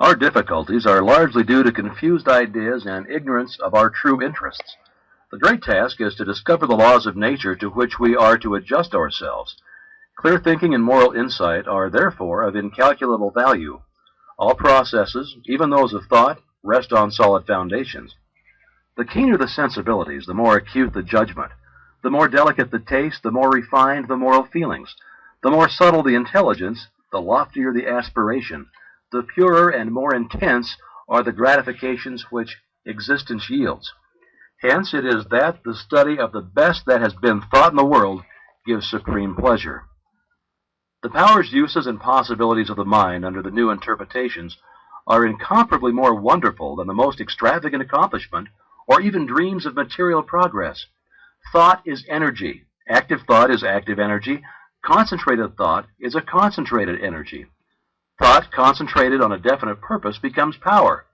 Our difficulties are largely due to confused ideas and ignorance of our true interests. The great task is to discover the laws of nature to which we are to adjust ourselves. Clear thinking and moral insight are therefore of incalculable value. All processes, even those of thought, rest on solid foundations. The keener the sensibilities, the more acute the judgment. The more delicate the taste, the more refined the moral feelings. The more subtle the intelligence, the loftier the aspiration. The purer and more intense are the gratifications which existence yields. Hence it is that the study of the best that has been thought in the world gives supreme pleasure. The powers, uses, and possibilities of the mind under the new interpretations are incomparably more wonderful than the most extravagant accomplishment or even dreams of material progress. Thought is energy. Active thought is active energy. Concentrated thought is a concentrated energy. Thought concentrated on a definite purpose becomes power.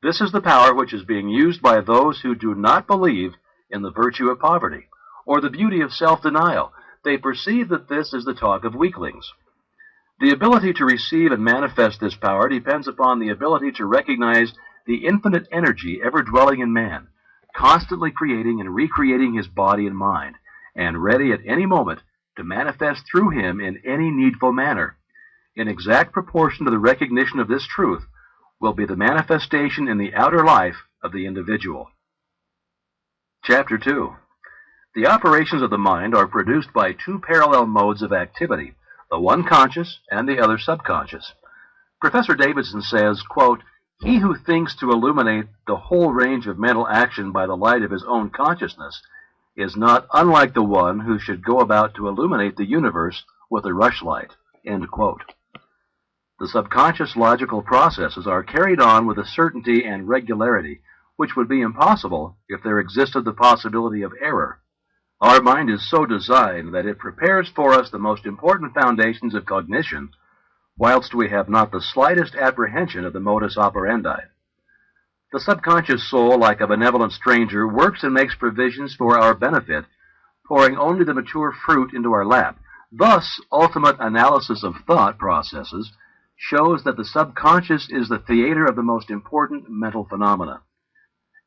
This is the power which is being used by those who do not believe in the virtue of poverty or the beauty of self-denial. They perceive that this is the talk of weaklings. The ability to receive and manifest this power depends upon the ability to recognize the infinite energy ever dwelling in man, constantly creating and recreating his body and mind, and ready at any moment to manifest through him in any needful manner. In exact proportion to the recognition of this truth will be the manifestation in the outer life of the individual. Chapter 2. The operations of the mind are produced by two parallel modes of activity, the one conscious and the other subconscious. Professor Davidson says, quote, "He who thinks to illuminate the whole range of mental action by the light of his own consciousness is not unlike the one who should go about to illuminate the universe with a rushlight." End quote. The subconscious logical processes are carried on with a certainty and regularity which would be impossible if there existed the possibility of error. Our mind is so designed that it prepares for us the most important foundations of cognition, whilst we have not the slightest apprehension of the modus operandi. The subconscious soul, like a benevolent stranger, works and makes provisions for our benefit, pouring only the mature fruit into our lap. Thus, ultimate analysis of thought processes shows that the subconscious is the theater of the most important mental phenomena.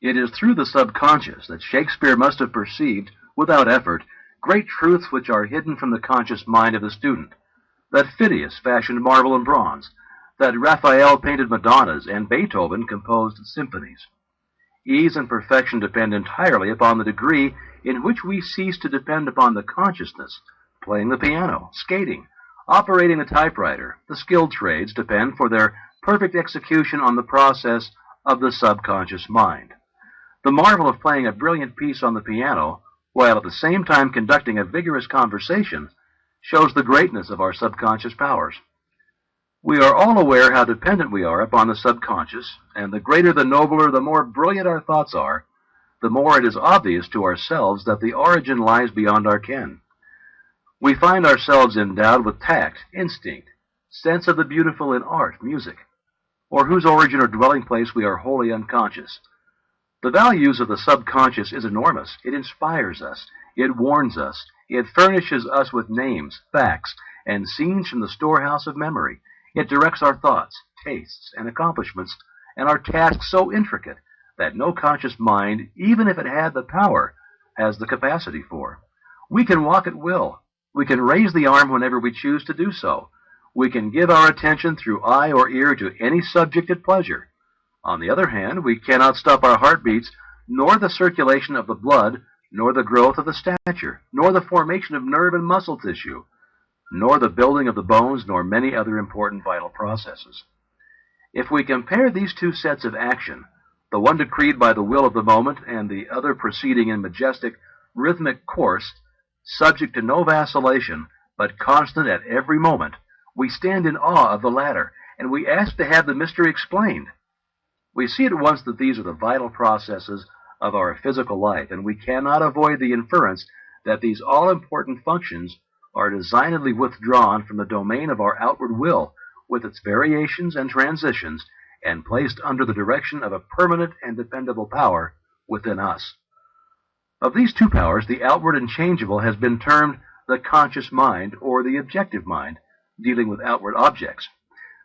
It is through the subconscious that Shakespeare must have perceived, without effort, great truths which are hidden from the conscious mind of the student, that Phidias fashioned marble and bronze, that Raphael painted Madonnas, and Beethoven composed symphonies. Ease and perfection depend entirely upon the degree in which we cease to depend upon the consciousness. Playing the piano, skating, operating the typewriter, the skilled trades depend for their perfect execution on the process of the subconscious mind. The marvel of playing a brilliant piece on the piano, while at the same time conducting a vigorous conversation, shows the greatness of our subconscious powers. We are all aware how dependent we are upon the subconscious, and the greater, the nobler, the more brilliant our thoughts are, the more it is obvious to ourselves that the origin lies beyond our ken. We find ourselves endowed with tact, instinct, sense of the beautiful in art, music, or whose origin or dwelling place we are wholly unconscious. The values of the subconscious is enormous. It inspires us. It warns us. It furnishes us with names, facts, and scenes from the storehouse of memory. It directs our thoughts, tastes, and accomplishments, and our tasks so intricate that no conscious mind, even if it had the power, has the capacity for. We can walk at will. We can raise the arm whenever we choose to do so. We can give our attention through eye or ear to any subject at pleasure. On the other hand, we cannot stop our heartbeats, nor the circulation of the blood, nor the growth of the stature, nor the formation of nerve and muscle tissue, nor the building of the bones, nor many other important vital processes. If we compare these two sets of action, the one decreed by the will of the moment and the other proceeding in majestic, rhythmic course, subject to no vacillation, but constant at every moment, we stand in awe of the latter, and we ask to have the mystery explained. We see at once that these are the vital processes of our physical life, and we cannot avoid the inference that these all-important functions are designedly withdrawn from the domain of our outward will, with its variations and transitions, and placed under the direction of a permanent and dependable power within us. Of these two powers, the outward and changeable has been termed the conscious mind, or the objective mind, dealing with outward objects.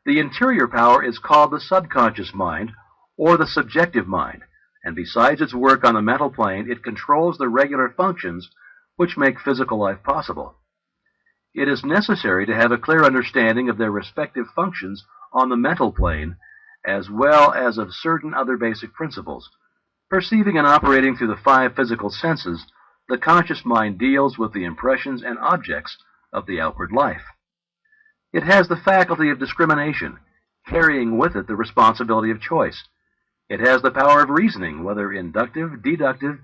The interior power is called the subconscious mind or the subjective mind, and besides its work on the mental plane, it controls the regular functions which make physical life possible. It is necessary to have a clear understanding of their respective functions on the mental plane, as well as of certain other basic principles. Perceiving and operating through the 5 physical senses, the conscious mind deals with the impressions and objects of the outward life. It has the faculty of discrimination, carrying with it the responsibility of choice. It has the power of reasoning, whether inductive, deductive,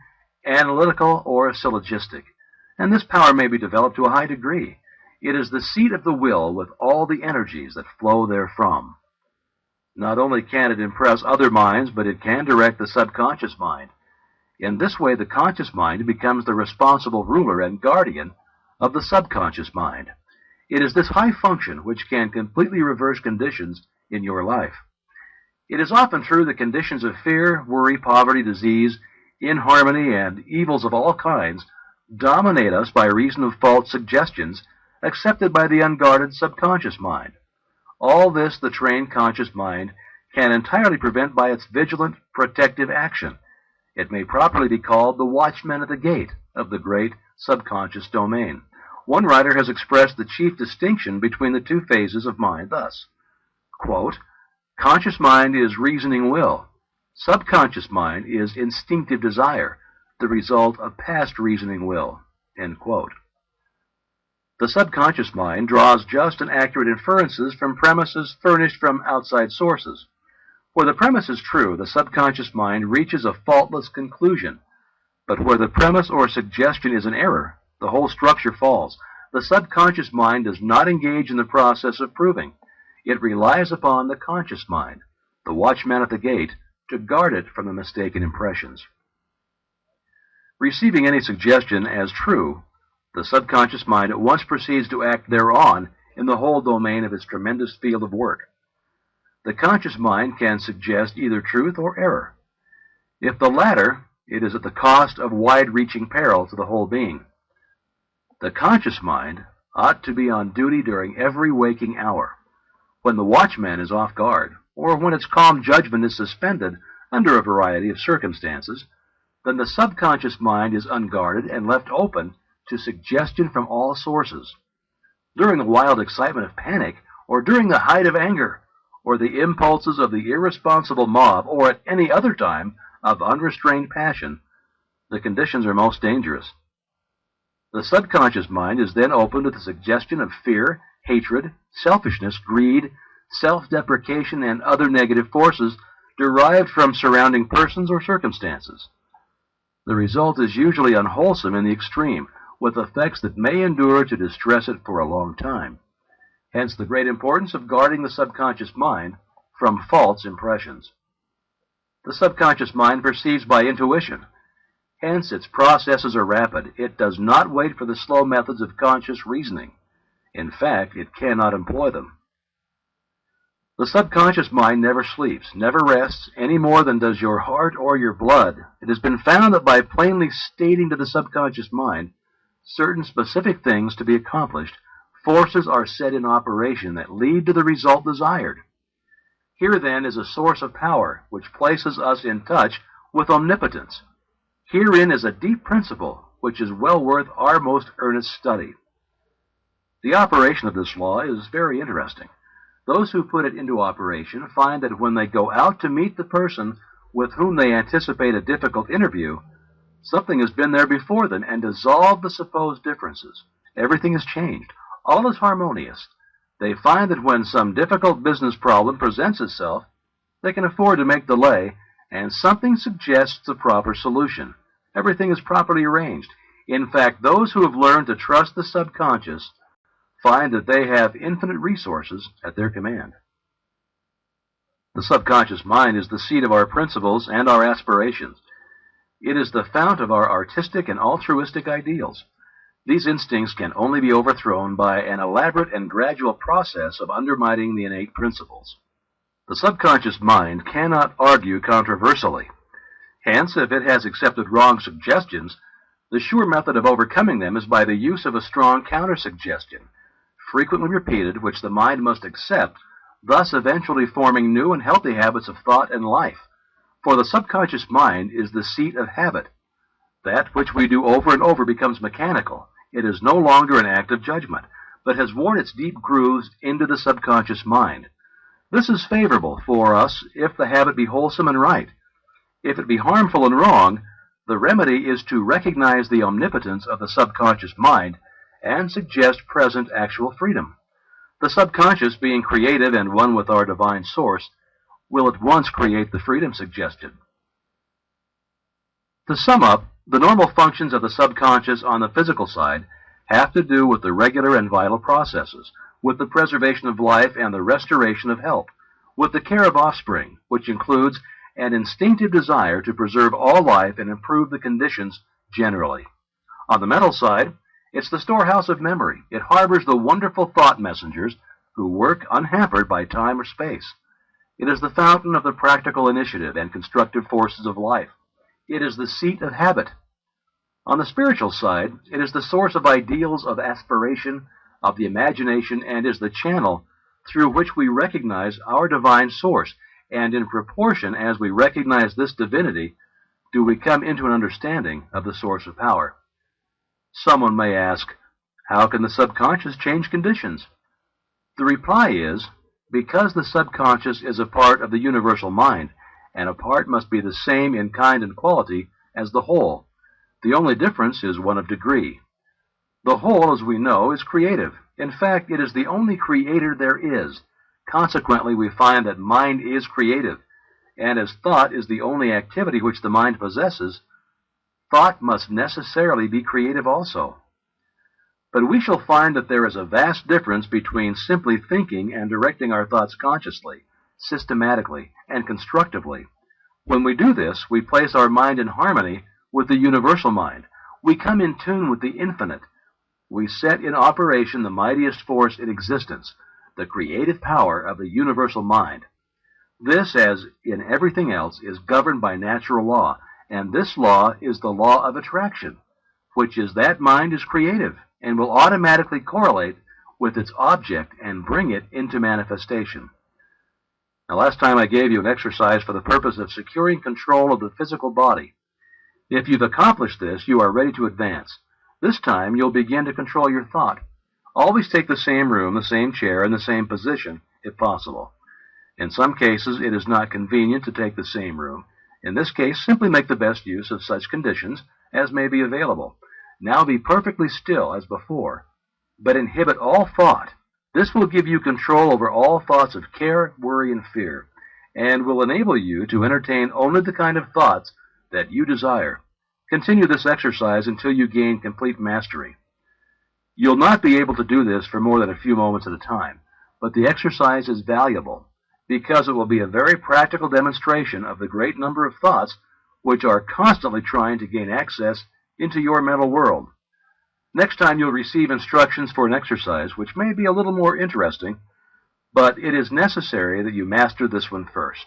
analytical, or syllogistic, and this power may be developed to a high degree. It is the seat of the will with all the energies that flow therefrom. Not only can it impress other minds, but it can direct the subconscious mind. In this way, the conscious mind becomes the responsible ruler and guardian of the subconscious mind. It is this high function which can completely reverse conditions in your life. It is often true that conditions of fear, worry, poverty, disease, inharmony, and evils of all kinds dominate us by reason of false suggestions accepted by the unguarded subconscious mind. All this the trained conscious mind can entirely prevent by its vigilant, protective action. It may properly be called the watchman at the gate of the great subconscious domain. One writer has expressed the chief distinction between the 2 phases of mind thus, quote, "Conscious mind is reasoning will. Subconscious mind is instinctive desire, the result of past reasoning will." End quote. The subconscious mind draws just and accurate inferences from premises furnished from outside sources. Where the premise is true, the subconscious mind reaches a faultless conclusion. But where the premise or suggestion is an error, the whole structure falls. The subconscious mind does not engage in the process of proving. It relies upon the conscious mind, the watchman at the gate, to guard it from the mistaken impressions. Receiving any suggestion as true, the subconscious mind at once proceeds to act thereon in the whole domain of its tremendous field of work. The conscious mind can suggest either truth or error. If the latter, it is at the cost of wide-reaching peril to the whole being. The conscious mind ought to be on duty during every waking hour. When the watchman is off guard, or when its calm judgment is suspended under a variety of circumstances, then the subconscious mind is unguarded and left open to suggestion from all sources. During the wild excitement of panic, or during the height of anger, or the impulses of the irresponsible mob, or at any other time of unrestrained passion, the conditions are most dangerous. The subconscious mind is then open to the suggestion of fear, hatred, selfishness, greed, self-deprecation, and other negative forces derived from surrounding persons or circumstances. The result is usually unwholesome in the extreme, with effects that may endure to distress it for a long time. Hence the great importance of guarding the subconscious mind from false impressions. The subconscious mind perceives by intuition. Hence its processes are rapid. It does not wait for the slow methods of conscious reasoning. In fact, it cannot employ them. The subconscious mind never sleeps, never rests, any more than does your heart or your blood. It has been found that by plainly stating to the subconscious mind certain specific things to be accomplished, forces are set in operation that lead to the result desired. Here, then, is a source of power which places us in touch with omnipotence. Herein is a deep principle which is well worth our most earnest study. The operation of this law is very interesting. Those who put it into operation find that when they go out to meet the person with whom they anticipate a difficult interview, something has been there before them and dissolved the supposed differences. Everything has changed. All is harmonious. They find that when some difficult business problem presents itself, they can afford to make delay, and something suggests the proper solution. Everything is properly arranged. In fact, those who have learned to trust the subconscious find that they have infinite resources at their command. The subconscious mind is the seat of our principles and our aspirations. It is the fount of our artistic and altruistic ideals. These instincts can only be overthrown by an elaborate and gradual process of undermining the innate principles. The subconscious mind cannot argue controversially. Hence, if it has accepted wrong suggestions, the sure method of overcoming them is by the use of a strong counter-suggestion, frequently repeated, which the mind must accept, thus eventually forming new and healthy habits of thought and life. For the subconscious mind is the seat of habit. That which we do over and over becomes mechanical. It is no longer an act of judgment, but has worn its deep grooves into the subconscious mind. This is favorable for us if the habit be wholesome and right. If it be harmful and wrong, the remedy is to recognize the omnipotence of the subconscious mind and suggest present actual freedom. The subconscious, being creative and one with our divine source, will at once create the freedom suggested. To sum up, the normal functions of the subconscious on the physical side have to do with the regular and vital processes, with the preservation of life and the restoration of health, with the care of offspring, which includes an instinctive desire to preserve all life and improve the conditions generally. On the mental side, it's the storehouse of memory. It harbors the wonderful thought messengers who work unhampered by time or space. It is the fountain of the practical initiative and constructive forces of life. It is the seat of habit. On the spiritual side, it is the source of ideals of aspiration, of the imagination, and is the channel through which we recognize our divine source. And in proportion as we recognize this divinity, do we come into an understanding of the source of power. Someone may ask, how can the subconscious change conditions? The reply is, because the subconscious is a part of the universal mind, and a part must be the same in kind and quality as the whole. The only difference is one of degree. The whole, as we know, is creative. In fact, it is the only creator there is. Consequently, we find that mind is creative, and as thought is the only activity which the mind possesses, thought must necessarily be creative also. But we shall find that there is a vast difference between simply thinking and directing our thoughts consciously, systematically, and constructively. When we do this, we place our mind in harmony with the universal mind. We come in tune with the infinite. We set in operation the mightiest force in existence, the creative power of the universal mind. This, as in everything else, is governed by natural law, and this law is the law of attraction, which is that mind is creative and will automatically correlate with its object and bring it into manifestation. Now, last time I gave you an exercise for the purpose of securing control of the physical body. If you've accomplished this, you are ready to advance. This time, you'll begin to control your thought. Always take the same room, the same chair, and the same position, if possible. In some cases, it is not convenient to take the same room. In this case, simply make the best use of such conditions as may be available. Now be perfectly still as before, but inhibit all thought. This will give you control over all thoughts of care, worry, and fear, and will enable you to entertain only the kind of thoughts that you desire. Continue this exercise until you gain complete mastery. You'll not be able to do this for more than a few moments at a time, but the exercise is valuable because it will be a very practical demonstration of the great number of thoughts which are constantly trying to gain access into your mental world. Next time you'll receive instructions for an exercise which may be a little more interesting, but it is necessary that you master this one first.